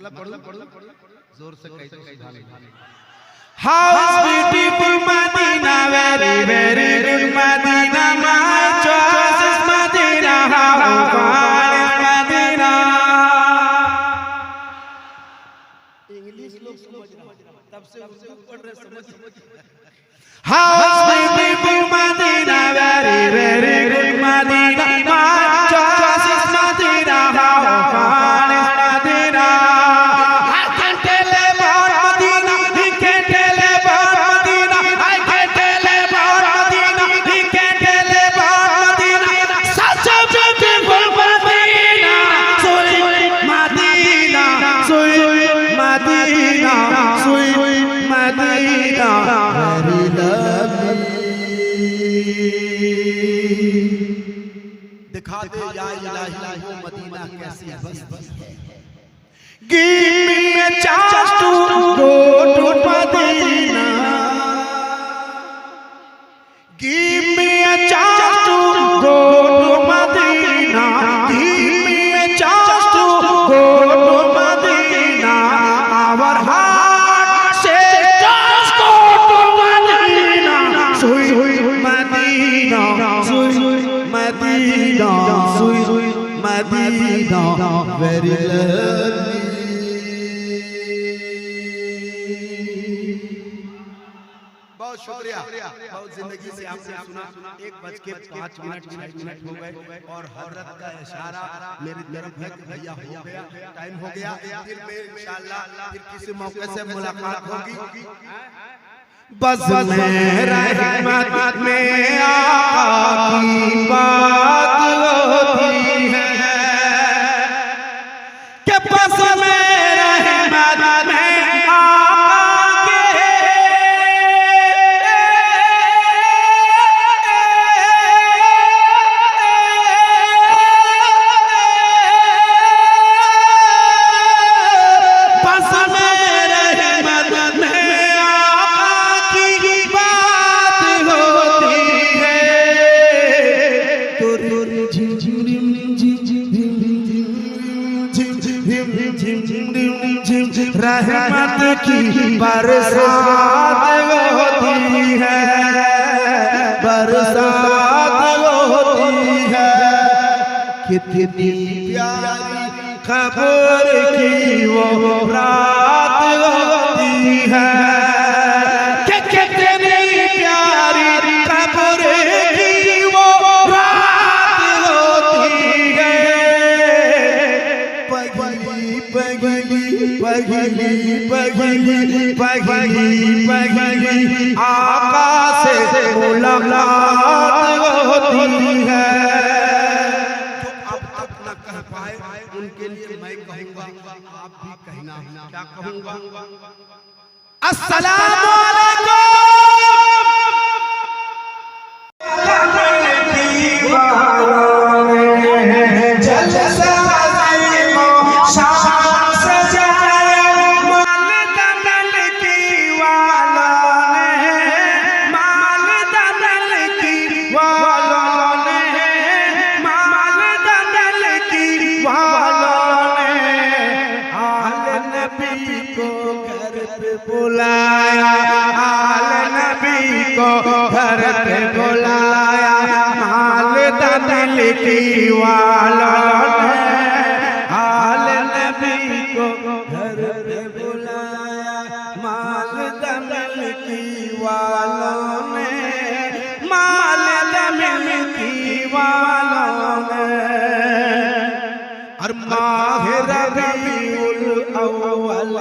मतलब पढ़ो जोर से कह दो। How is beautiful Medina, very very good Medina, my choice is Medina, how fine is Medina. English लोग समझ रहे तब से उर्दू पढ़ रहे समझ। How is beautiful Medina, very very good Medina, my choice is Medina, how fine is Medina. I can tell about Medina, he can tell about Medina, I can tell about Medina, he can tell about Medina. Such a beautiful Medina, sweet Medina, sweet Medina, sweet Medina, very दिखा दे या इलाही वो Medina कैसी बस्ती है। Give me a chance to go to Medina. Give me a chance to go to Medina. Give me a chance to go to Medina. Our heart says just go to Medina. Sweet Medina, sweet Medina, sweet Medina, very lovely. बहुत शुक्रिया। बहुत जिंदगी से आपने सुना। 1:05 हो गए और हजरत का इशारा मेरी तरफ है कि भैया हो गया, टाइम हो गया। फिर मैं इंशाअल्लाह फिर किसी मौके से मुलाकात होगी। बस में रहमत में आका की बात होती है कि बस में रहमत में आका के बस में रहमत में रहमत की बरसात होती है, बरसात होती है। कितनी प्यारी खबर की वो रात होती है, कितनी प्यारी खबर की वो रात होती है। पगली पगली पगली पगली पगली पगली आका से मुलाकात होती है। जो अब तक न कह पाए उनके लिए मैं कहूँगा, आप भी कहना। क्या कहूँगा? अस्सलामु अलैकुम। बुलाया आल नबी को घर पे बुलाया, माल दल की वालों ने आल नबी को घर पे बुलाया, माल दल की वालों ने, माल दल की वालों ने। और माह रबीउल अव्वल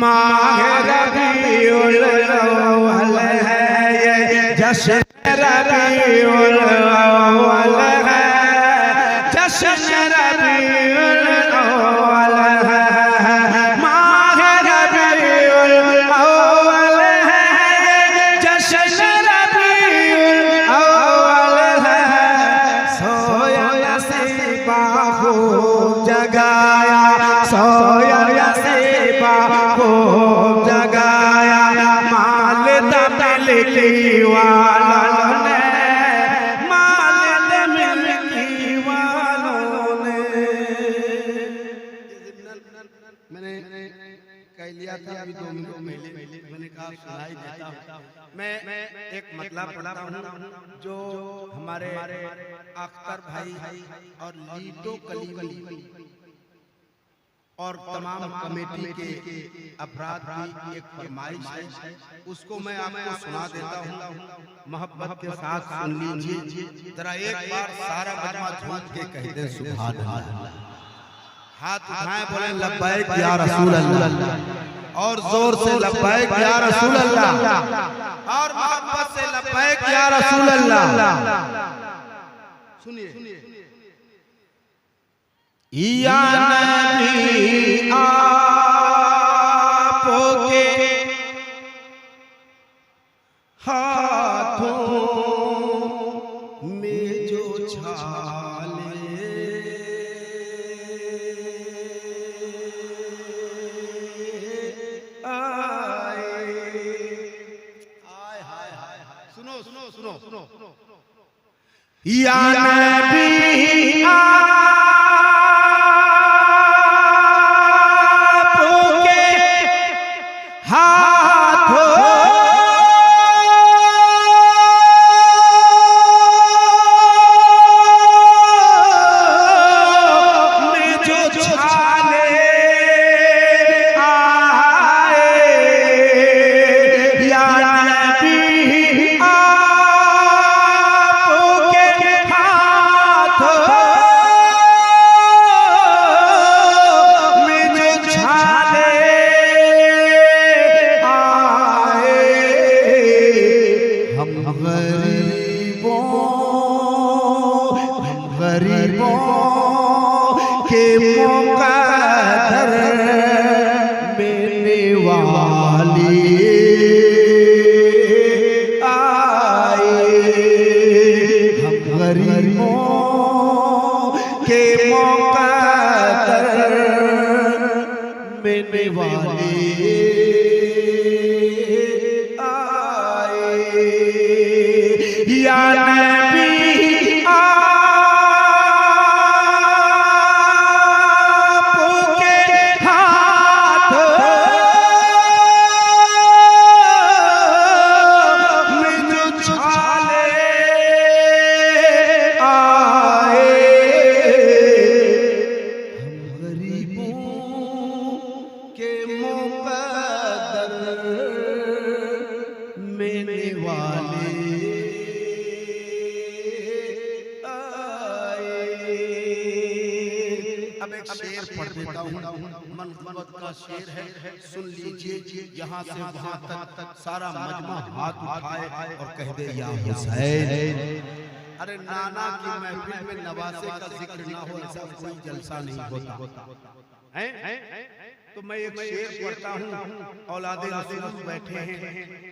माह रबीउल अव्वल है, ये जश्न रबीउल अव्वल है, जश्न रबीउल अव्वल है। माह रबीउल अव्वल है, जश्न रबीउल अव्वल है। सोया नसीबा को जगाया, सोया नसीबा को जगाया, माल दल की वालों ने, माल दल की वालों लिया था अभी 2 मिनट पहले, मैंने कहा सुनाई देता हूँ। मैं एक मतलब पढ़ता हूँ जो हमारे अख्तर भाई और लीटो कलीमी और तमाम कमेटी के अफराद की एक फरमाइश है, उसको मैं आपको सुना देता हूँ। मोहब्बत के साथ सुन लीजिए जरा एक बार, सारा मजमा झूम के कह दे सुभान अल्लाह। हाथ उठाएं, बोले लब्बैक या रसूल अल्लाह, और जोर से लब्बैक या रसूल अल्लाह, और मोहब्बत से लब्बैक या रसूल अल्लाह। सुनिए। या नबी आपके हाथों में जो छाले आए, सुनो। या नबी के मुक़द्दर मेरे वाली आए, हम गरीबों के मुक़द्दर मेरे वाली आए। या नबी शेर पढ़ देता हूँ, मनक़बत का शेर है, सुन लीजिए। यहाँ से वहाँ तक सारा मजमा हाथ उठाए और कह दे या हुसैन। अरे नाना की महफिल में नवासे का जिक्र ना हो ऐसा कोई जलसा नहीं होता है। तो मैं एक शेर पढ़ता हूँ, औलादे रसूल बैठे हैं,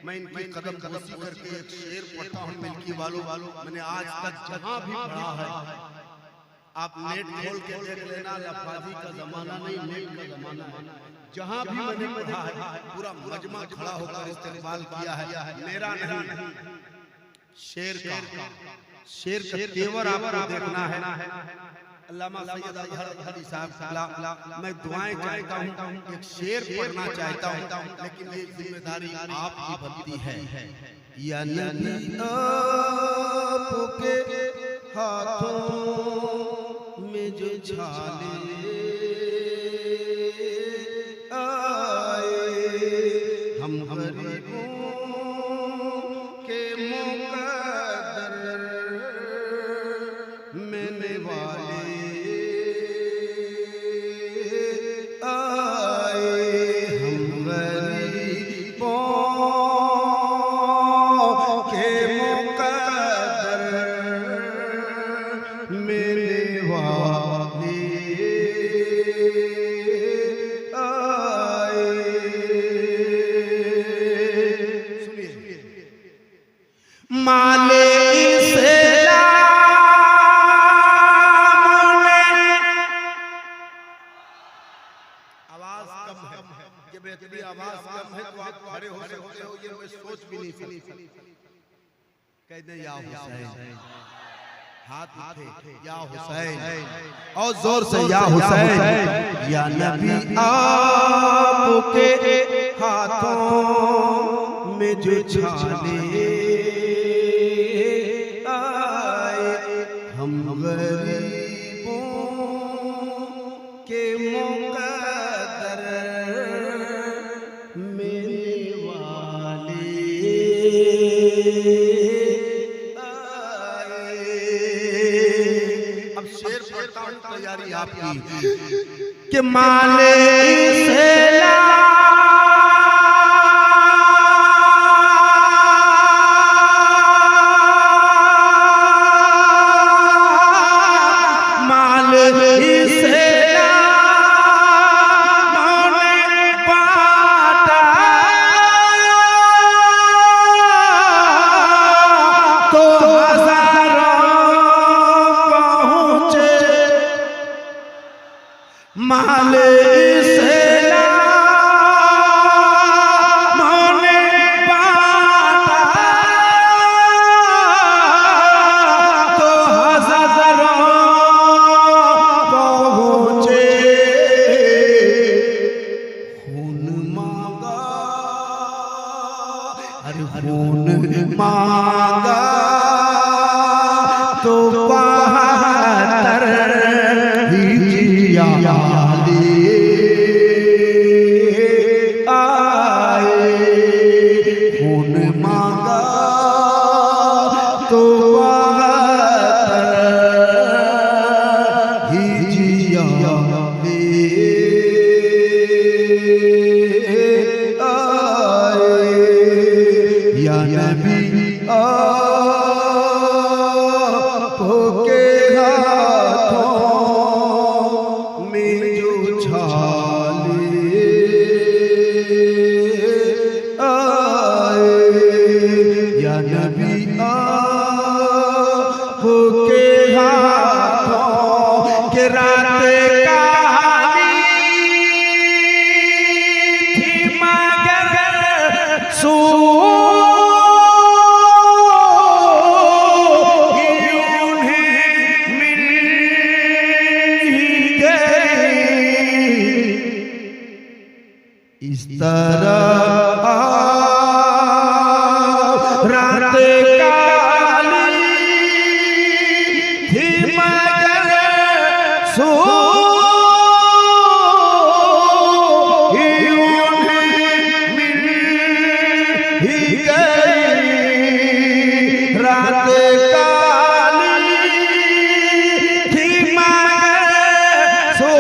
मैं इनकी कदम बोसी करके एक शेर पढ़ता हूँ। मिल्की वालों, मैंने आज तक जहाँ भी पढ़ा है, आप नेट खोल के देख लेना, लफाजी का जमाना नहीं, नेट का जमाना है। जहाँ भी मैंने पढ़ा है पूरा मजमा खड़ा होकर इस्तेमाल किया है। मेरा नहीं, शेर का तेवर आपको देखना है। अल्लामा सैयद अजहर अली साहब, मैं दुआएं चाहता हूँ, एक शेर पढ़ना चाहता हूँ, लेकिन ये जिम्मेदारी आपकी बनती है। या नबी आपके हाथों में जो छाले आए, हम गरीबों के मुक़द्दर मेरे वाले आए, हम गरीबों के मुक़द्दर मेरे वाले आए। सुनिए, माले इस्लाम ने, आवाज कम है, जब इतनी आवाज कम है तो आप खड़े हो सकते हो, ये मैं सोच भी नहीं सकता। कह दे या हुसैन, हाथ उठे या हुसैन और जोर से या हुसैन या नबी आपके हाथों में जो छाले आए हम गरीबों के मुकद्दर मेरे वाले तैयारी आपकी कि माले से माले से मोने बाटा तो हज़ारों पहुँचे खून मांगा अरे खून मांगा तो 72 हिजरिया इस तरह रात काली थी मगर सो ही उन्हें मिल ही गई रात काली थी मगर सो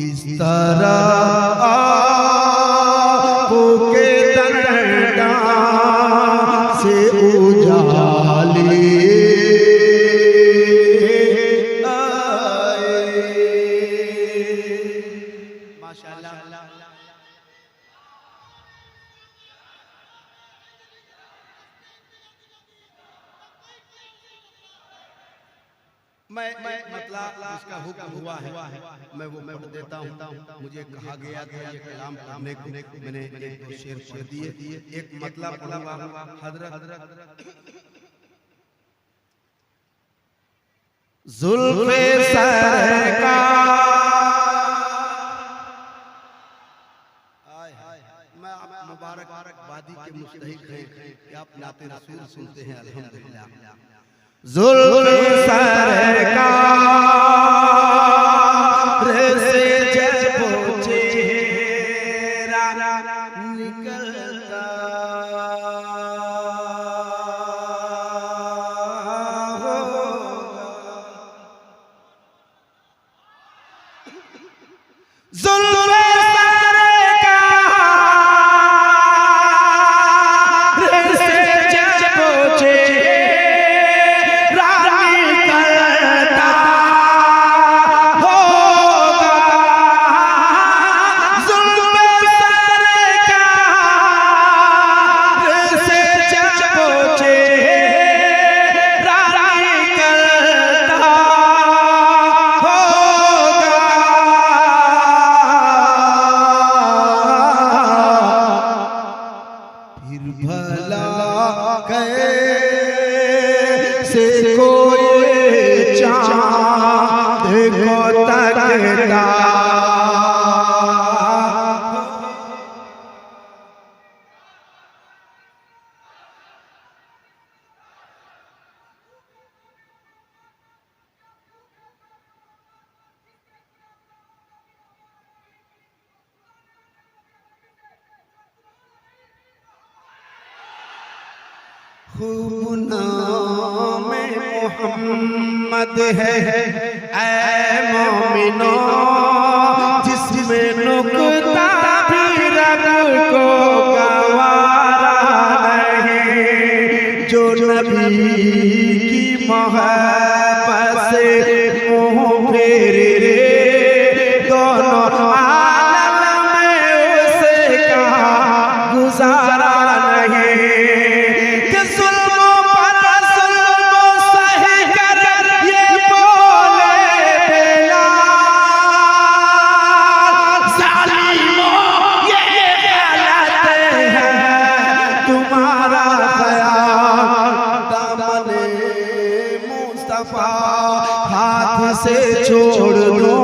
इस तरह आपके दरगाह से उजाले आए। माशाअल्लाह मैं मतलब इसका हुक्म हुआ है मैं वो पढ़ देता हूँ। मुझे कहा गया था ये कलाम पढ़ने को, मैंने एक दो शेर पढ़ दिए। एक मतलब पढ़ूंगा हजरत जुल्फ़े सरकार मैं आप मुबारकबादी के मुस्तहिक हैं कि आप नाते रसूल सुनते हैं अल्हम्दुलिल्लाह। जुल्फ़े सरकार से जब चेहरा निकलता जुल्फ़े सरकार से जब चेहरा निकलता खूब नाम मोहम्मद है ऐ मोमिनो, जिसमें नुक्ता भी रब को गवारा नहीं। जो नबी की मोहब्बत से मुँह फेरे रे, दोनों आलम में उसे कहाँ गुजारा नहीं। हाथ से छोड़ दो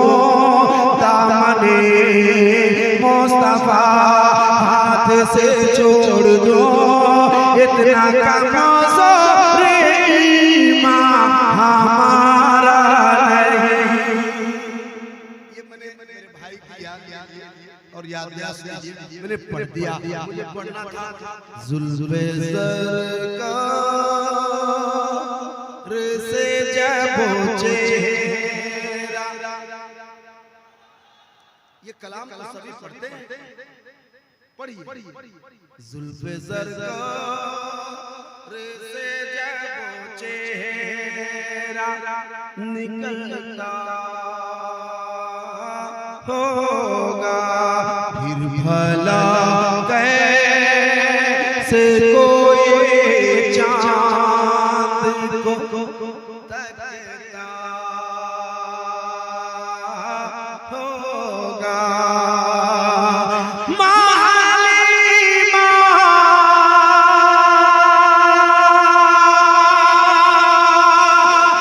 दामने मुस्तफा, हाथ से छोड़ दो, इतना कमज़ोर ईमान हमारा नहीं। ये मैंने मेरे भाई की याद और याददाश्त कीजिए, मैंने पढ़ दिया, मुझे पढ़ना था। जुल्फ़े ज़रक़ा से जब चेहरा, ये कलाम तो सभी पढ़ते हैं, पढ़िए। जुल्फ़े ज़रक़ा से जब चेहरा निकलता होगा, फिर भला कैसे कोई चाँद को तकता होगा। मालिमा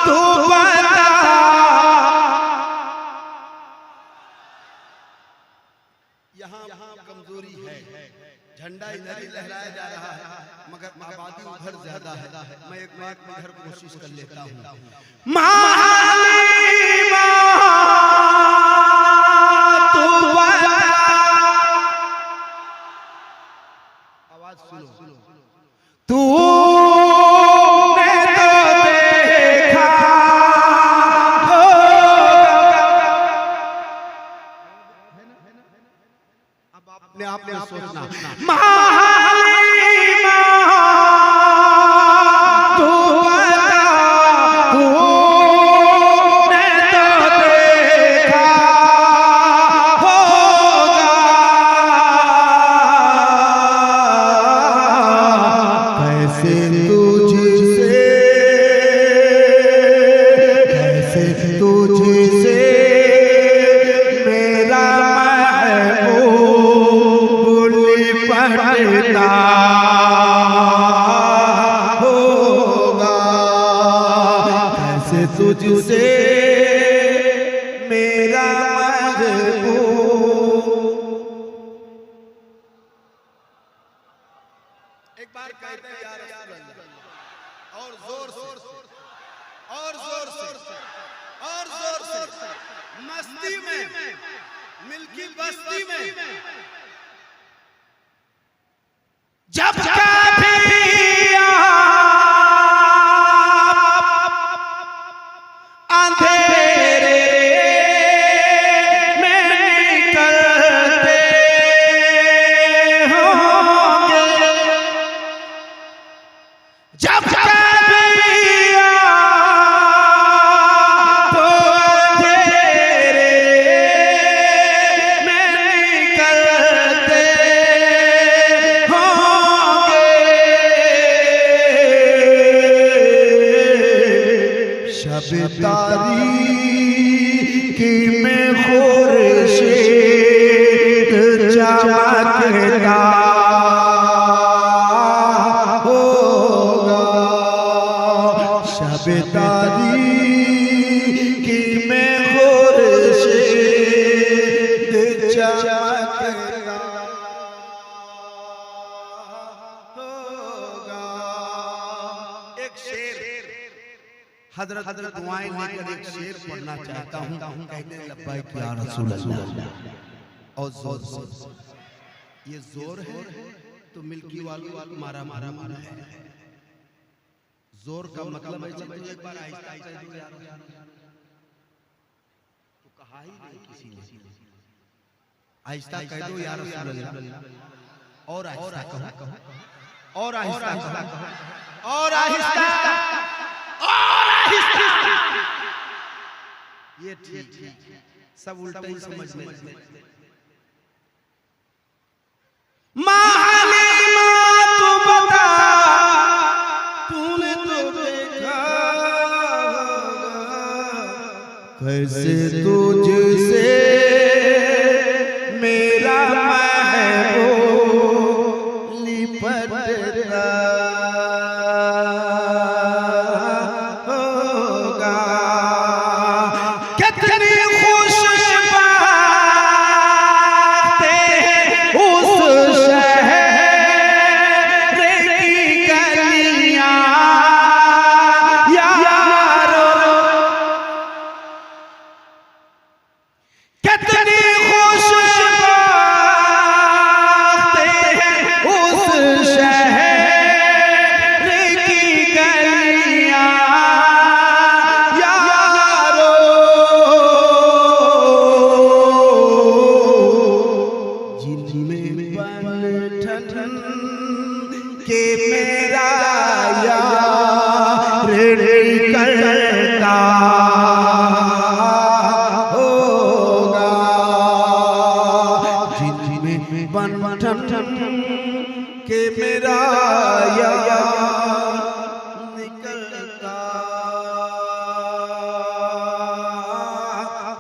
तू बता, यहाँ कमजोरी है, झंडा इधर ही लहराया जा रहा है, मगर आबादी उधर ज्यादा है। मैं एक इधर कोशिश कर लेता हूँ। मालिमा तू बता, आवाज सुनो। तू ने तो देखा अपने आप में सोचना। मालिमा तू बता, तूने तो देखा होगा, कैसे तुझसे मेरा महबूब लिपटता होगा, कैसे तुझसे मेरा महबूब। एक बार कहते हैं या रसूल अल्लाह, और जोर से, और जोर से, और जोर से, मस्ती में, मिल्की बस्ती में, जब कभी अंधेरे में निकलते होंगे, जब कभी आप अंधेरे में निकलते होंगे, शब तारीकी में खुर्शीद चमकता होगा, शब तारीकी में खुर्शीद चमकता होगा। एक शेर हजरत दुआएं लेकर एक शेर पढ़ना चाहता हूँ। कहते हैं लब्बैक या रसूल अल्लाह, और जोर से, ये जोर है तो मिल्की वालों मारा है, जोर का मतलब है जब एक बार आहिस्ता कह दो यार तो कहा ही नहीं किसी ने, आहिस्ता कह दो यार रसूल अल्लाह, और आहिस्ता कहो, और आहिस्ता कहो, और आहिस्ता, और आहिस्ता। ये ठीक सब उल्टा ही समझ में। मालिमा तू बता, तूने तो देखा कैसे तुझसे मेरा महबूब लिपटता होगा। कितनी खुश बातें उस शहर की गलियां यारो, कितनी खुश बातें उस शहर की गलियां यारो, जिनमें बनठन के मेरा यार निकलता होगा, जिनमें बनठन के मेरा यार निकलता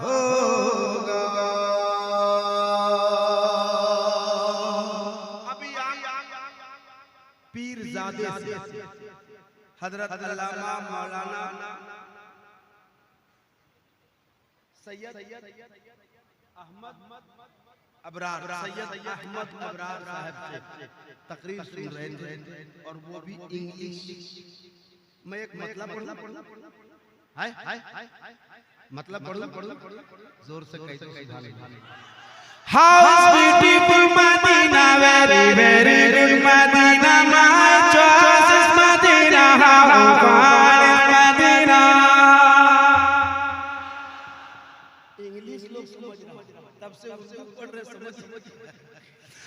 होगा। अभी पीरजादे हजरत अल्लामा मौलाना सैयद अहमद अबरार, सैयद अहमद अबरार साहब से तकरीर सुन रहे थे, और वो भी इंग्लिश। मैं एक मतलब पढ़ूं, मतलब पढ़ूं, जोर से कह दो सुभान अल्लाह। How is beautiful Medina, very very good Medina, my choice is Medina, how fine is Medina. English लोग समझ रहे तब से उर्दू पढ़ रहे, समझ।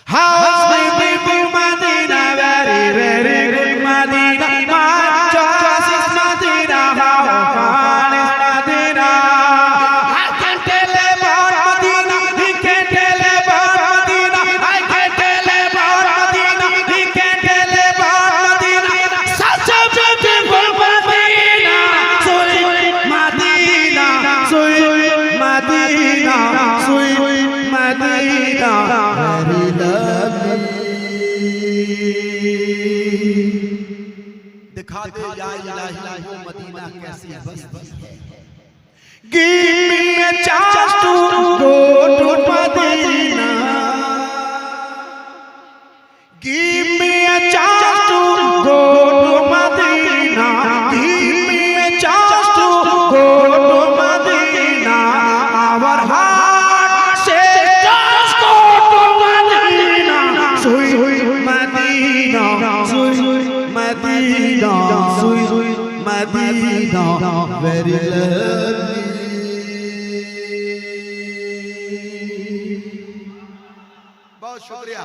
How is beautiful Medina, very very good Medina, my choice is Medina, how fine is Medina. I can tell about Medina, he can tell about Medina, I can tell about Medina, he can tell about Medina. Such a beautiful Medina, sweet Medina, sweet Medina, sweet Medina, very lovely. दिखा दे या इलाही वो Medina कैसी बस्ती है। Give me a chance to go to Medina. Give me a chance to go to Medina. Give me a chance to go to Medina. Our heart says just go to Medina. Sweet Medina, sweet Medina, sweet Medina, very lovely. बहुत शुक्रिया,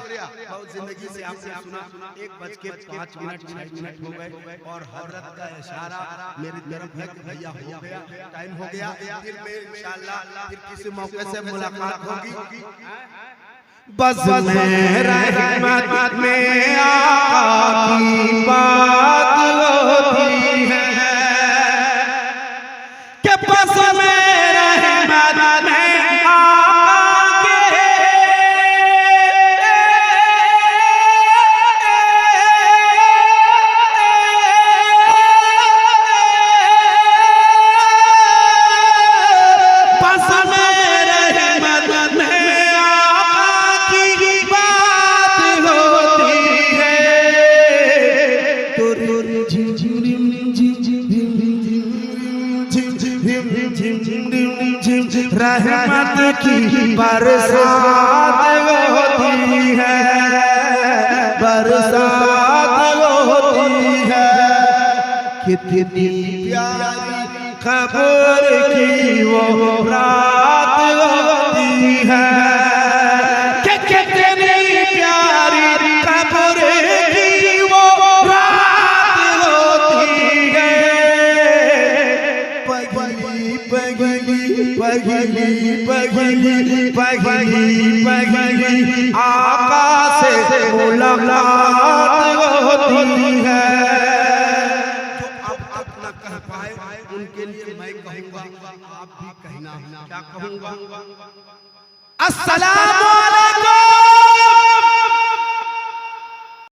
बहुत जिंदगी से आपने सुना। 1:05 हो गए और हजरत का इशारा मेरी तरफ है कि भैया हो गया, टाइम हो गया। फिर मैं इंशाअल्लाह फिर किसी मौके से मुलाकात होगी। बस में रहमत में आका की बात होती है कि बस में रहमत में आका के बस में रहमत में रहमत की बरसात होती है, बरसात होती है कि कितनी प्यारी खबर की वो रात होती है कि कितनी प्यारी खबर की वो रात होती है। पगली पगली पगली पगली पगली पगली आका से मुलाकात होती है। अब तक न कह पाए उनके लिए मैं कहूँगा, आप भी कहना। क्या कहूँगा? अस्सलाम